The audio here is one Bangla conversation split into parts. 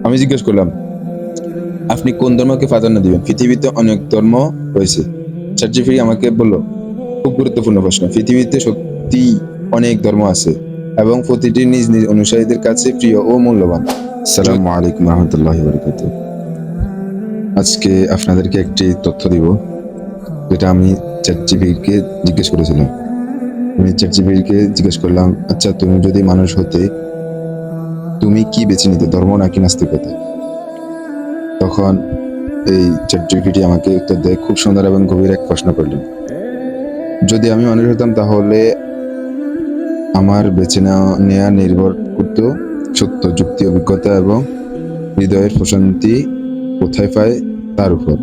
আমি জিজ্ঞেস করলাম, আপনি কোন ধর্মকে প্রাধান্য দিবেন? পৃথিবীতে অনেক ধর্ম রয়েছে। চ্যাটজিপিটি আমাকে বলল, খুব গুরুত্বপূর্ণ প্রশ্ন। পৃথিবীতে সত্যি অনেক ধর্ম আছে এবং প্রতিটি নিজ নিজ অনুসারীদের কাছে প্রিয় ও মূল্যবান। আসসালামু আলাইকুম রহমতুল্লাহি ওয়া বারাকাতুহু। আজকে আপনাদেরকে একটি তথ্য দিব, যেটা আমি চ্যাটজিপিটিকে জিজ্ঞেস করেছিলাম। আমি চ্যাটজিপিটিকে জিজ্ঞেস করলাম, আচ্ছা তুমি যদি মানুষ হতে তুমি কি বেছে নিতে, ধর্ম নাকি নাস্তিকতা? তখন এই চ্যাটজিপিটি আমাকে উত্তর দেয়, খুব সুন্দর এবং গভীর এক প্রশ্ন করলেন। যদি আমি মানুষ হতাম তাহলে আমার বেছে নেওয়া নির্ভর করত সত্য, যুক্তি, অভিজ্ঞতা এবং হৃদয়ের প্রশান্তি কোথায় পায় তার উপর।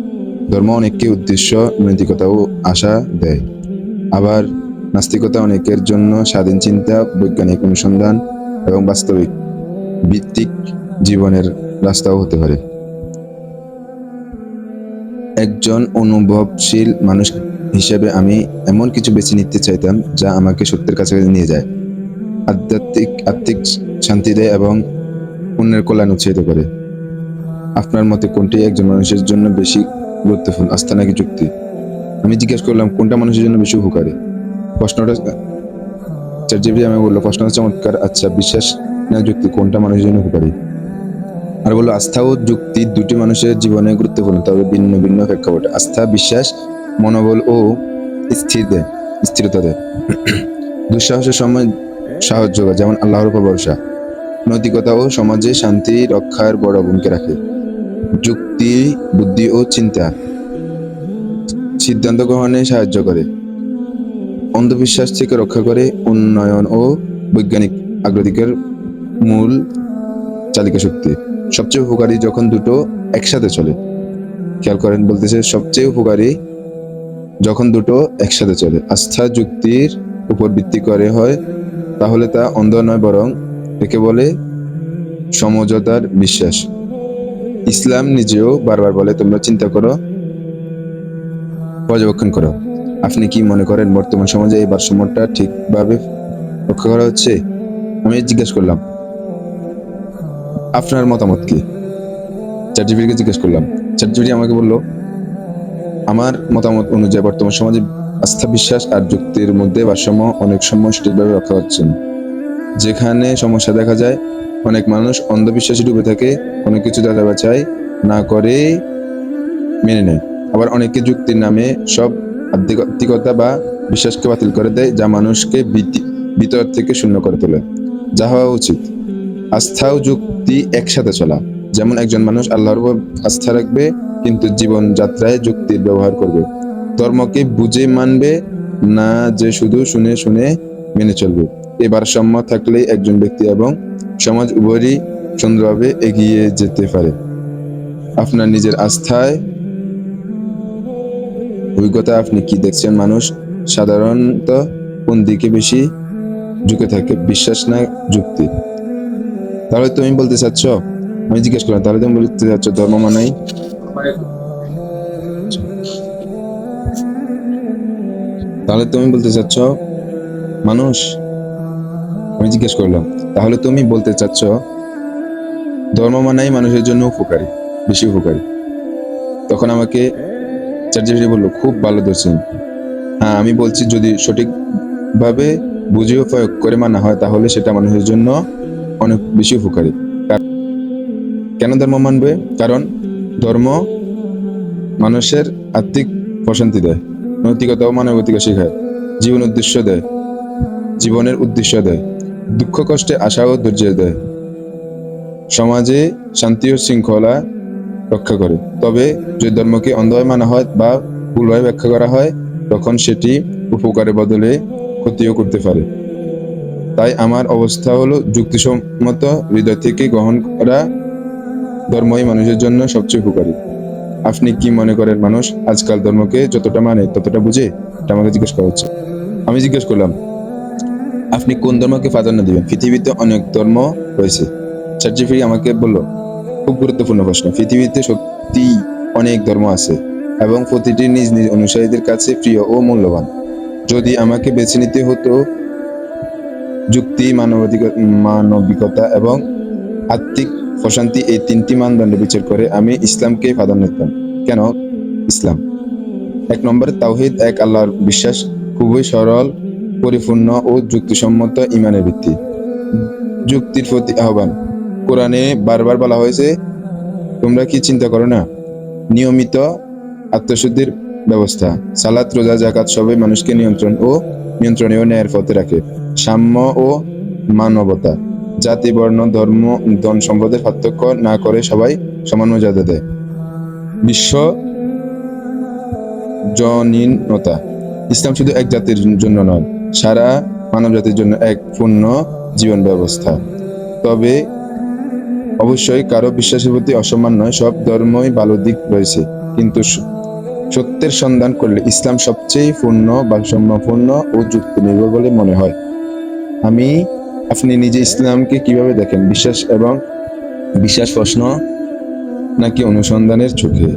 ধর্ম অনেককে উদ্দেশ্য, নৈতিকতা ও আশা দেয়। আবার নাস্তিকতা অনেকের জন্য স্বাধীন চিন্তা, বৈজ্ঞানিক অনুসন্ধান এবং বাস্তবিক ভিত্তিক জীবনের রাস্তাও হতে পারে। একজন অনুভবশীল মানুষ হিসেবে আমি এমন কিছু বেছে নিতে চাইতাম যা আমাকে সত্যের কাছাকাছি নিয়ে যায়, আত্মিক শান্তি দেয় এবং অন্যের কল্যাণ উৎসাহিত করে। আপনার মতে কোনটি একজন মানুষের জন্য বেশি গুরুত্বপূর্ণ, আস্থা নাকি যুক্তি? আমি জিজ্ঞেস করলাম, কোনটা মানুষের জন্য বেশি উপকারী? প্রশ্নটা চ্যাটজিপিটি আমি বললো, প্রশ্নটা চমৎকার। আচ্ছা, বিশ্বাস না যুক্তি, কোনটা মানুষের জন্য উপকারী? আর বললো, আস্থা ও যুক্তি দুটি মানুষের জীবনে গুরুত্বপূর্ণ, তবে ভিন্ন ভিন্ন প্রেক্ষাপটে। আস্থা বিশ্বাস মনোবল ও স্থিরতা দেয়। দুঃসাহসের সময় সাহস যোগায়, যেমন আল্লাহর উপর ভরসা। নৈতিকতা ও সমাজে শান্তি রক্ষার বড় ভূমিকা রাখে। যুক্তি বুদ্ধি ও চিন্তা সিদ্ধান্ত গ্রহণে সাহায্য করে। অন্ধবিশ্বাস থেকে রক্ষা করে। উন্নয়ন ও বৈজ্ঞানিক অগ্রাধিকার মূল চালিকা শক্তি। সবচেয়ে উপকারী যখন দুটো একসাথে চলে। খেয়াল করেন, বলতেছে সবচেয়ে উপকারী যখন দুটো একসাথে চলে। আস্থা যুক্তির উপর ভিত্তি করে হয়, তাহলে তা অন্ধ নয়, বরং একে বলে সমঝোতার বিশ্বাস। ইসলাম নিজেও বারবার বলে, তোমরা চিন্তা করো, পর্যবেক্ষণ করো। আপনি কি মনে করেন বর্তমান সমাজে এই ভারসাম্যটা ঠিকভাবে রক্ষা করা হচ্ছে? আমি জিজ্ঞেস করলাম, আপনার মতামত কি? চ্যাটজিপিটিকে জিজ্ঞেস করলাম। চ্যাটজিপিটি আমাকে বলল, আমার মতামত অনুযায়ী বর্তমান সমাজে আস্থা বিশ্বাস আর যুক্তির মধ্যে ভারসাম্য অনেক সময় সঠিকভাবে রক্ষা হচ্ছে না। যেখানে সমস্যা দেখা যায়, অনেক মানুষ অন্ধবিশ্বাসে ডুবে থাকে, অনেক কিছু যাচাই বাছাই না করে মেনে নেয়। আবার অনেকে যুক্তির নামে সব আধ্যাত্মিকতা বা বিশ্বাসকে বাতিল করে দেয়, যা মানুষকে ভিতর থেকে শূন্য করে তোলে। যা হওয়া উচিত, আস্থা ও যুক্তি একসাথে চলা। যেমন একজন মানুষ আল্লাহর উপর আস্থা রাখবে, কিন্তু জীবন যাত্রায় যুক্তির ব্যবহার করবে। ধর্মকে বুঝে মানবে, না যে শুধু শুনে শুনে মেনে চলবে। এই ভারসাম্য থাকলে একজন ব্যক্তি এবং সমাজ উভয়ই সুন্দরভাবে এগিয়ে যেতে পারে। আপনার নিজের আস্থায় অভিজ্ঞতা, আপনি কি দেখছেন মানুষ সাধারণত কোন দিকে বেশি ঝুঁকে থাকে, বিশ্বাস না যুক্তি? তাহলে তুমি বলতে চাচ্ছ, আমি জিজ্ঞেস করলাম, তাহলে তুমি বলতে চাচ্ছ ধর্ম মানাই, তাহলে তুমি বলতে চাচ্ছ মানুষ, আমি জিজ্ঞেস করলাম, তাহলে তুমি বলতে চাচ্ছ ধর্ম মানাই মানুষের জন্য উপকারী, বেশি উপকারী? তখন আমাকে চ্যাটজিপিটি বললো, খুব ভালো দর্শন। হ্যাঁ, আমি বলছি যদি সঠিকভাবে বুঝে ও প্রয়োগ করে মানা হয়, তাহলে সেটা মানুষের জন্য অনেক বেশি উপকারী। কেন ধর্ম মানবে? কারণ ধর্ম মানুষের আত্মিক প্রশান্তি দেয়, নৈতিকতা ও মানবিকতা শেখায়, জীবনের উদ্দেশ্য দেয়, দুঃখ কষ্টে আশা ও ধৈর্য দেয়, সমাজে শান্তি ও শৃঙ্খলা রক্ষা করে। তবে যদি ধর্মকে অন্ধভাবে মানা হয় বা ভুলভাবে ব্যাখ্যা করা হয়, তখন সেটি উপকারের বদলে ক্ষতিও করতে পারে। তাই আমার অবস্থা হলো, যুক্তিসম্মত হৃদয় থেকে গ্রহণ করা ধর্মই মানুষের জন্য সবচেয়ে উপকারী। আপনি কি মনে করেন মানুষ আজকাল ধর্মকে যতটা মানে ততটা বুঝে? এটা আমাকে জিজ্ঞেস করা হচ্ছে। আমি জিজ্ঞেস করলাম, আপনি কোন ধর্মকে প্রাধান্য দিবেন? পৃথিবীতে অনেক ধর্ম রয়েছে। চ্যাটজিপিটি আমাকে বলল, খুব গুরুত্বপূর্ণ প্রশ্ন। পৃথিবীতে সত্যি অনেক ধর্ম আছে এবং প্রতিটি নিজ নিজ অনুসারীদের কাছে প্রিয় ও মূল্যবান। যদি আমাকে বেছে নিতে হতো যুক্তি, মানবিকতা এবং আত্মিক প্রশান্তি, এই তিনটি মানদণ্ড বিচার করে আমি ইসলামকে প্রাধান্য দিতাম। কেন ইসলাম? 1 নম্বরে তাওহীদ, এক আল্লাহর বিশ্বাস, খুবই সরল, পরিপূর্ণ ও যুক্তিসম্মত ইমানের ভিত্তি। যুক্তির প্রতি আহ্বান। কোরআনে বারবার বলা হয়েছে, তোমরা কি চিন্তা করো না? নিয়মিত আত্মশুদ্ধির ব্যবস্থা। সালাত, রোজা, জাকাত সবই মানুষকে নিয়ন্ত্রণে ও ন্যায়ের পথে রাখে। সাম্য ও মানবতা। জাতি, বর্ণ, ধর্ম, ধন সম্পদের পার্থক্য না করে সবাই সমান মর্যাদা দেয়। বিশ্ব জনীনতা। ইসলাম শুধু এক জাতির জন্য নয়, সারা মানব জাতির জন্য এক পূর্ণ জীবন ব্যবস্থা। তবে অবশ্যই কারো বিশ্বাসের প্রতি অসম্মান নয়, সব ধর্মই ভালো দিক রয়েছে, কিন্তু সত্যের সন্ধান করলে ইসলাম সবচেয়ে পূর্ণ, ভারসাম্যপূর্ণ ও যুক্তি নির্ভর বলে মনে হয়। আপনি নিজে ইসলামকে কিভাবে দেখেন? বিশ্বাস প্রশ্ন নাকি অনুসন্ধানের চোখে?